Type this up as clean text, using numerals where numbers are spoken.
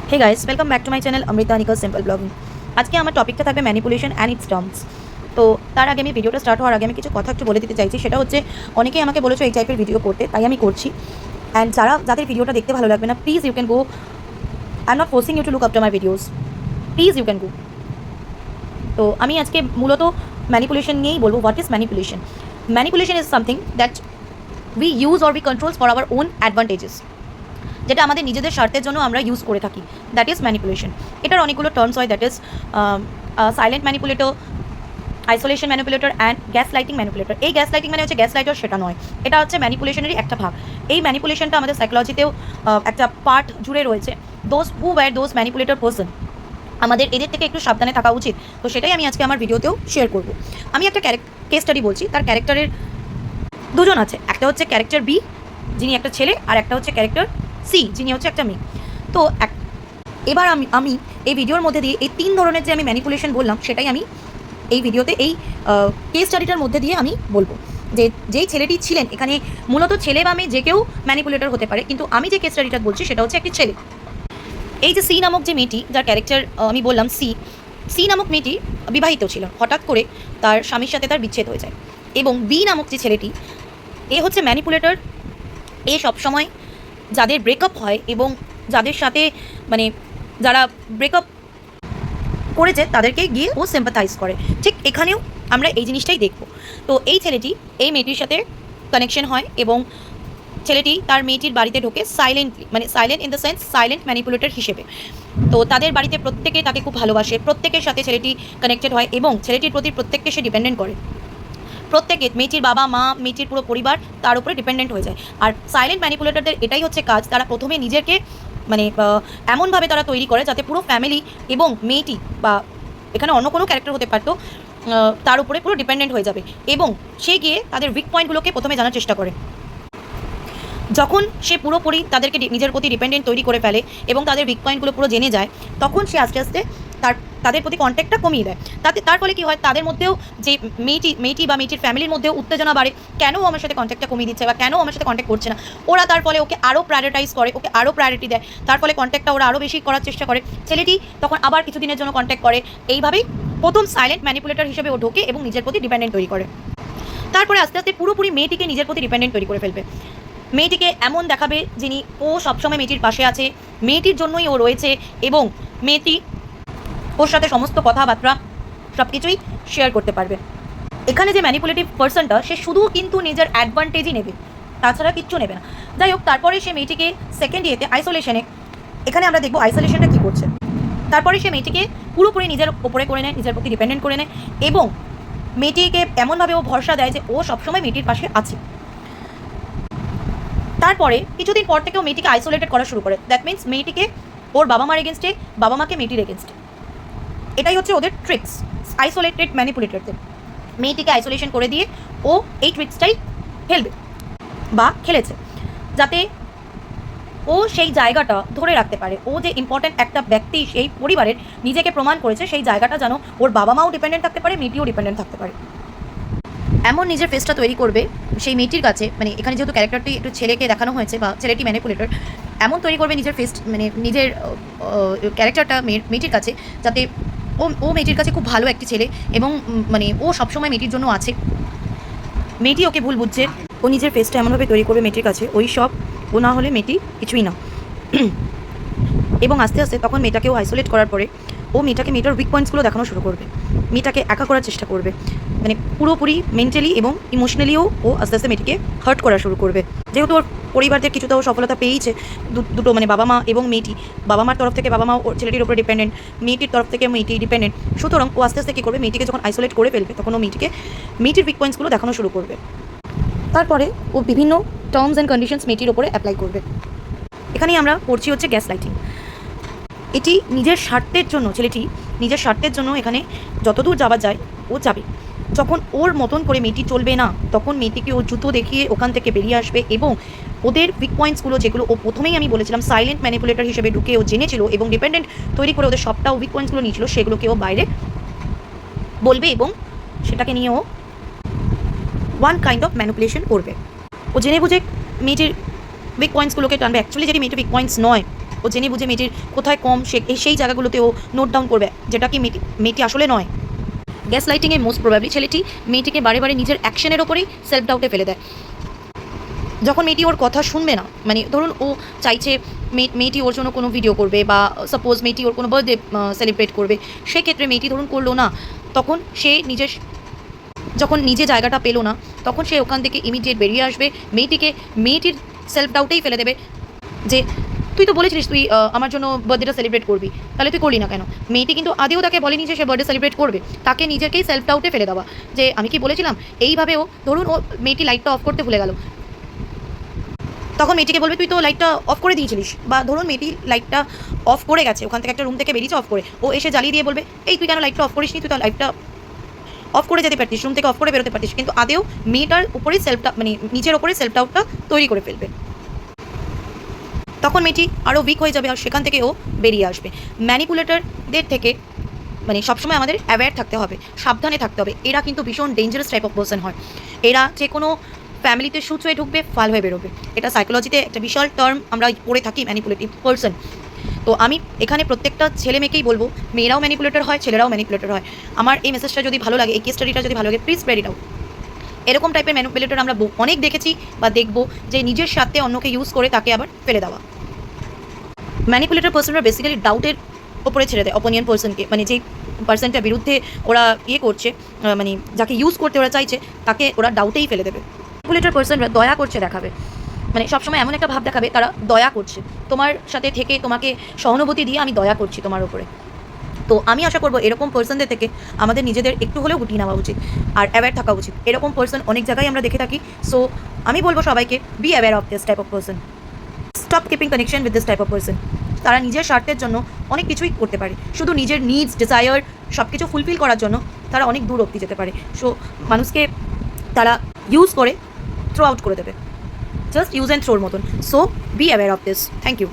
Hey guys, welcome back to my channel Amrita Nikal Simple Blogging. আজকে আমার টপিকটা থাকবে ম্যানিপুলেশন অ্যান্ড ইটস টার্মস। তো তার আগে আমি ভিডিওটা স্টার্ট হওয়ার আগে আমি কিছু কথা একটু বলে দিতে চাইছি। সেটা হচ্ছে অনেকেই আমাকে বলেছো এই টাইপের ভিডিও করতে, তাই আমি করছি। অ্যান্ড যাদের ভিডিওটা দেখতে ভালো লাগবে না, please you can go. I am not forcing you to look after my videos, please you can go. তো আমি আজকে মূলত ম্যানিপুলেশন নিয়েই বলবো। What is manipulation? Manipulation is something that we use or we controls for our own advantages, যেটা আমাদের নিজেদের স্বার্থের জন্য আমরা ইউজ করে থাকি। That is manipulation. এটার অনেকগুলো টার্মস হয়। That is silent manipulator, isolation manipulator and gas lighting manipulator. এই গ্যাস লাইটিং মানে হচ্ছে গ্যাস লাইটার, সেটা নয়, এটা হচ্ছে ম্যানিপুলেশনেরই একটা ভাগ। এই ম্যানিপুলেশনটা আমাদের সাইকোলজিতেও একটা পার্ট জুড়ে রয়েছে। Those who were those manipulator person, আমাদের এদের থেকে একটু সাবধানে থাকা উচিত। তো সেটাই আমি আজকে আমার ভিডিওতেও শেয়ার করব। আমি একটা কেস স্টাডি বলছি। তার ক্যারেক্টারের দুজন আছে, একটা হচ্ছে ক্যারেক্টার বি যিনি একটা ছেলে, আর একটা হচ্ছে ক্যারেক্টার সি যিনি হচ্ছে একটা মেয়ে। তো এবার আমি এই ভিডিওর মধ্যে দিয়ে এই তিন ধরনের যে আমি ম্যানিপুলেশন বললাম সেটাই আমি এই ভিডিওতে এই কেস স্টাডিটার মধ্যে দিয়ে আমি বলবো। যেই ছেলেটি ছিলেন এখানে, মূলত ছেলে বা মেয়ে যে কেউ ম্যানিপুলেটর হতে পারে, কিন্তু আমি যে কেস স্টাডিটা বলছি সেটা হচ্ছে একটি ছেলে। এই যে সি নামক যে মেয়েটি, যার ক্যারেক্টার আমি বললাম সি নামক মেয়েটি বিবাহিত ছিল। হঠাৎ করে তার স্বামীর সাথে তার বিচ্ছেদ হয়ে যায়। এবং বি নামক যে ছেলেটি, এ হচ্ছে ম্যানিপুলেটর। এ সবসময় যাদের ব্রেকআপ হয় এবং যাদের সাথে মানে যারা ব্রেকআপ করেছে তাদেরকে গিয়ে ও সিম্পাথাইজ করে। ঠিক এখানেও আমরা এই জিনিসটাই দেখব। তো এই ছেলেটি এই মেয়েটির সাথে কানেকশন হয় এবং ছেলেটি তার মেয়েটির বাড়িতে ঢোকে সাইলেন্টলি, মানে silent in the sense silent manipulator হিসেবে। তো তাদের বাড়িতে প্রত্যেকেই তাকে খুব ভালোবাসে, প্রত্যেকের সাথে ছেলেটি কানেক্টেড হয় এবং ছেলেটির প্রতি প্রত্যেককে সে ডিপেন্ডেন্ট করে। প্রত্যেকে, মেয়েটির বাবা মা, মেয়েটির পুরো পরিবার তার উপরে ডিপেন্ডেন্ট হয়ে যায়। আর সাইলেন্ট ম্যানিপুলেটরদের এটাই হচ্ছে কাজ, তারা প্রথমে নিজেকে মানে এমনভাবে তারা তৈরি করে যাতে পুরো ফ্যামিলি এবং মেয়েটি বা এখানে অন্য কোনো ক্যারেক্টার হতে পারতো তার উপরে পুরো ডিপেন্ডেন্ট হয়ে যাবে। এবং সে গিয়ে তাদের উইক পয়েন্টগুলোকে প্রথমে জানার চেষ্টা করে। যখন সে পুরোপুরি তাদেরকে নিজের প্রতি ডিপেন্ডেন্ট তৈরি করে ফেলে এবং তাদের উইক পয়েন্টগুলো পুরো জেনে যায়, তখন সে আস্তে আস্তে তাদের প্রতি কন্ট্যাক্টটা কমিয়ে দেয়। তার ফলে কী হয়, তাদের মধ্যেও যে মেয়েটি বা মেয়েটির ফ্যামিলির মধ্যেও উত্তেজনা বাড়ে। কেন ও আমার সাথে কন্ট্যাক্টটা কমিয়ে দিচ্ছে বা কেন আমার সাথে কন্ট্যাক্ট করছে না। ওরা তার ফলে ওকে আরও প্রায়োরিটাইজ করে, ওকে আরও প্রায়োরিটি দেয়। তার ফলে কন্ট্যাক্টটা ওরা আরও বেশি করার চেষ্টা করে। ছেলেটি তখন আবার কিছুদিনের জন্য কন্ট্যাক্ট করে। এইভাবেই প্রথম সাইলেন্ট ম্যানিপুলেটর হিসেবে ও ঢোকে এবং নিজের প্রতি ডিপেন্ডেন্ট তৈরি করে। তারপরে আস্তে আস্তে পুরোপুরি মেয়েটিকে নিজের প্রতি ডিপেন্ডেন্ট তৈরি করে ফেলবে। মেয়েটিকে এমন দেখাবে যিনি ও সবসময় মেয়েটির পাশে আছে, মেয়েটির জন্যই ও রয়েছে এবং মেয়েটি ওর সাথে সমস্ত কথাবার্তা সব কিছুই শেয়ার করতে পারবে। এখানে যে ম্যানিপুলেটিভ পার্সনটা, সে শুধু কিন্তু নিজের অ্যাডভান্টেজই নেবে, তাছাড়া কিচ্ছু নেবে না। যাই হোক, তারপরে সে মেয়েটিকে সেকেন্ড ইয়েতে আইসোলেশনে, এখানে আমরা দেখবো আইসোলেশনটা কী করছে। তারপরে সে মেয়েটিকে পুরোপুরি নিজের ওপরে করে নেয়, নিজের প্রতি ডিপেন্ডেন্ট করে নেয় এবং মেয়েটিকে এমনভাবে ও ভরসা দেয় যে ও সবসময় মেয়েটির পাশে আছে। তারপরে কিছুদিন পর থেকেও মেয়েটিকে আইসোলেটেড করা শুরু করে। দ্যাট মিনস মেয়েটিকে ওর বাবা মার এগেনস্টে, বাবা মাকে মেয়েটির এগেনস্টে। এটাই হচ্ছে ওদের ট্রিক্স, আইসোলেটেড ম্যানিপুলেটরদের। মেয়েটিকে আইসোলেশন করে দিয়ে ও এই ট্রিক্সটাই খেলবে বা খেলেছে, যাতে ও সেই জায়গাটা ধরে রাখতে পারে। ও যে ইম্পর্ট্যান্ট একটা ব্যক্তি সেই পরিবারের, নিজেকে প্রমাণ করেছে, সেই জায়গাটা যেন ওর বাবা মাও ডিপেন্ডেন্ট থাকতে পারে, মেয়েটিও ডিপেন্ডেন্ট থাকতে পারে। এমন নিজের ফেসটা তৈরি করবে সেই মেয়েটির কাছে, মানে এখানে যেহেতু ক্যারেক্টারটি একটু ছেলেকে দেখানো হয়েছে বা ছেলেটি ম্যানিপুলেটর, এমন তৈরি করবে নিজের ফেস, মানে নিজের ক্যারেক্টারটা মেয়েটির কাছে, যাতে ও মেয়েটির কাছে খুব ভালো একটি ছেলে এবং মানে ও সবসময় মেয়েটির জন্য আছে। মেয়েটি ওকে ভুল বুঝছে, ও নিজের ফেসটা এমনভাবে তৈরি করবে মেয়েটির কাছে, ওই সব ও না হলে মেয়েটি কিছুই না। এবং আস্তে আস্তে তখন মেয়েটাকেও আইসোলেট করার পরে ও মেয়েটাকে মেয়েটার উইক পয়েন্টসগুলো দেখানো শুরু করবে, মেয়েটাকে একা করার চেষ্টা করবে, মানে পুরোপুরি মেন্টালি এবং ইমোশনালিও ও আস্তে আস্তে মেয়েটিকে হার্ট করা শুরু করবে। যেহেতু ওর পরিবারদের কিছুটা ও সফলতা পেয়েছে, দুটো মানে বাবা মা এবং মেয়েটি, বাবা মার তরফ থেকে বাবা মা ওর ছেলেটির উপরে ডিপেন্ডেন্ট, মেয়েটির তরফ থেকে মেয়েটি ডিপেন্ডেন্ট। সুতরাং ও আস্তে আস্তে কী করবে, মেয়েটিকে যখন আইসোলেট করে ফেলবে তখন ও মেয়েটির উইক পয়েন্টসগুলো দেখানো শুরু করবে। তারপরে ও বিভিন্ন টার্মস অ্যান্ড কন্ডিশনস মেয়েটির ওপরে অ্যাপ্লাই করবে। এখানেই আমরা পড়ছি হচ্ছে গ্যাস লাইটিং। এটি নিজের স্বার্থের জন্য, ছেলেটি নিজের স্বার্থের জন্য এখানে যতদূর যাওয়া যায় ও যাবে। যখন ওর মতন করে মেয়েটি চলবে না, তখন মেয়েটিকে ও জুতো দেখিয়ে ওখান থেকে বেরিয়ে আসবে এবং ওদের উইক পয়েন্টসগুলো, যেগুলো ও প্রথমেই আমি বলেছিলাম সাইলেন্ট ম্যানিপুলেটর হিসেবে ঢুকে ও জেনেছিল এবং ডিপেন্ডেন্ট তৈরি করে ওদের সবটা উইক পয়েন্টসগুলো নিয়েছিল, সেগুলোকে ও বাইরে বলবে এবং সেটাকে নিয়ে ও ওয়ান কাইন্ড অফ ম্যানিপুলেশন করবে। ও জেনে বুঝে মেয়েটির উইক পয়েন্টসগুলোকে টানবে। অ্যাকচুয়ালি যেটি মেয়েটির উইক পয়েন্টস নয়, ও জেনে বুঝে মেয়েটির কোথায় কম সেই জায়গাগুলোতে ও নোট ডাউন করবে, যেটা কি মেয়েটি আসলে নয়। গ্যাস লাইটিংয়ে মোস্ট প্রবাবলি ছেলেটি মেয়েটিকে বারে বারে নিজের অ্যাকশনের ওপরেই সেলফ ডাউটে ফেলে দেয়। যখন মেয়েটি ওর কথা শুনবে না, মানে ধরুন ও চাইছে মেয়েটি ওর জন্য কোনো ভিডিও করবে, বা সাপোজ মেয়েটি ওর কোনো বার্থডে সেলিব্রেট করবে, সেক্ষেত্রে মেয়েটি ধরুন করলো না, তখন সে যখন নিজে জায়গাটা পেলো না, তখন সে ওখান থেকে ইমিডিয়েট বেরিয়ে আসবে, মেয়েটির সেলফ ডাউটেই ফেলে দেবে যে তুই তো বলেছিলিস তুই আমার জন্য বার্থডেটা সেলিব্রেট করবি, তাহলে তুই করলি না কেন। মেয়েটি কিন্তু আদেও তাকে বলেনি যে সে বার্থডে সেলিব্রেট করবে, তাকে নিজেকেই সেলফ ডাউটে ফেলে দেওয়া যে আমি কি বলেছিলাম। এইভাবেও ধরুন মেয়েটি লাইটটা অফ করতে ভুলে গেল, তখন মেয়েটিকে বলবে তুই তো লাইটটা অফ করে দিয়েছিলিস, বা ধরুন মেয়েটি লাইটটা অফ করে গেছে, ওখান থেকে একটা রুম থেকে বেরিয়েছে অফ করে, ও এসে জ্বালিয়ে দিয়ে বলবে এই তুই কেন লাইটটা অফ করিস নি, তুই তো লাইটটা অফ করে যেতে পারতিস, রুম থেকে অফ করে বেরোতে পারতিস। কিন্তু আদেও মেয়েটার উপরেই মানে নিজের ওপরে সেলফ ডাউটটা তৈরি করে ফেলবে, তখন মেয়েটি আরও উইক হয়ে যাবে, আর সেখান থেকে ও বেরিয়ে আসবে। ম্যানিপুলেটরদের থেকে মানে সবসময় আমাদের অ্যাওয়্যার থাকতে হবে, সাবধানে থাকতে হবে। এরা কিন্তু ভীষণ ডেঞ্জারাস টাইপ অফ পার্সন হয়। এরা যে কোনো ফ্যামিলিতে সুচ হয়ে ঢুকবে, ফাল হয়ে বেরোবে। এটা সাইকোলজিতে একটা বিশাল টার্ম আমরা পড়ে থাকি, ম্যানিপুলেটিভ পার্সন। তো আমি এখানে প্রত্যেকটা ছেলে মেয়েকেই বলবো, মেয়েরাও ম্যানিপুলেটর হয়, ছেলেরাও ম্যানিপুলেটর হয়। আমার এই মেসেজটা যদি ভালো লাগে, এই কেস স্টাডিটা যদি ভালো লাগে, প্লিজ স্প্রেড ইট আউট। এরকম টাইপের ম্যানিপুলেটর আমরা অনেক দেখেছি বা দেখবো, যে নিজের স্বার্থে অন্যকে ইউজ করে তাকে আবার ফেলে দেওয়া। ম্যানিপুলেটর পার্সনরা বেসিক্যালি ডাউটের ওপরে ছেড়ে দেয় অপোনিয়ন পার্সনকে, মানে যেই পার্সনটার বিরুদ্ধে ওরা করছে, মানে যাকে ইউজ করতে ওরা চাইছে, তাকে ওরা ডাউটেই ফেলে দেবে। ম্যানিপুলেটর পার্সনরা দয়া করছে দেখাবে, মানে সবসময় এমন একটা ভাব দেখাবে তারা দয়া করছে তোমার সাথে থেকে, তোমাকে সহানুভূতি দিয়ে আমি দয়া করছি তোমার উপরে। তো আমি আশা করবো এরকম পার্সনদের থেকে আমাদের নিজেদের একটু হলেও গুটিয়ে নেওয়া উচিত, আর অ্যাওয়্যার থাকা উচিত। এরকম পার্সন অনেক জায়গায় আমরা দেখে থাকি। সো আমি বলবো সবাইকে, B aware of this type of person, stop keeping connection with this type of person. তারা নিজের স্বার্থের জন্য অনেক কিছুই করতে পারে, শুধু নিজের নিডস ডিজায়ার সব কিছু ফুলফিল করার জন্য তারা অনেক দূর অবধি যেতে পারে। সো মানুষকে তারা ইউজ করে থ্রো আউট করে দেবে, জাস্ট ইউজ অ্যান্ড থ্রোর মতন। So be aware of this. Thank you.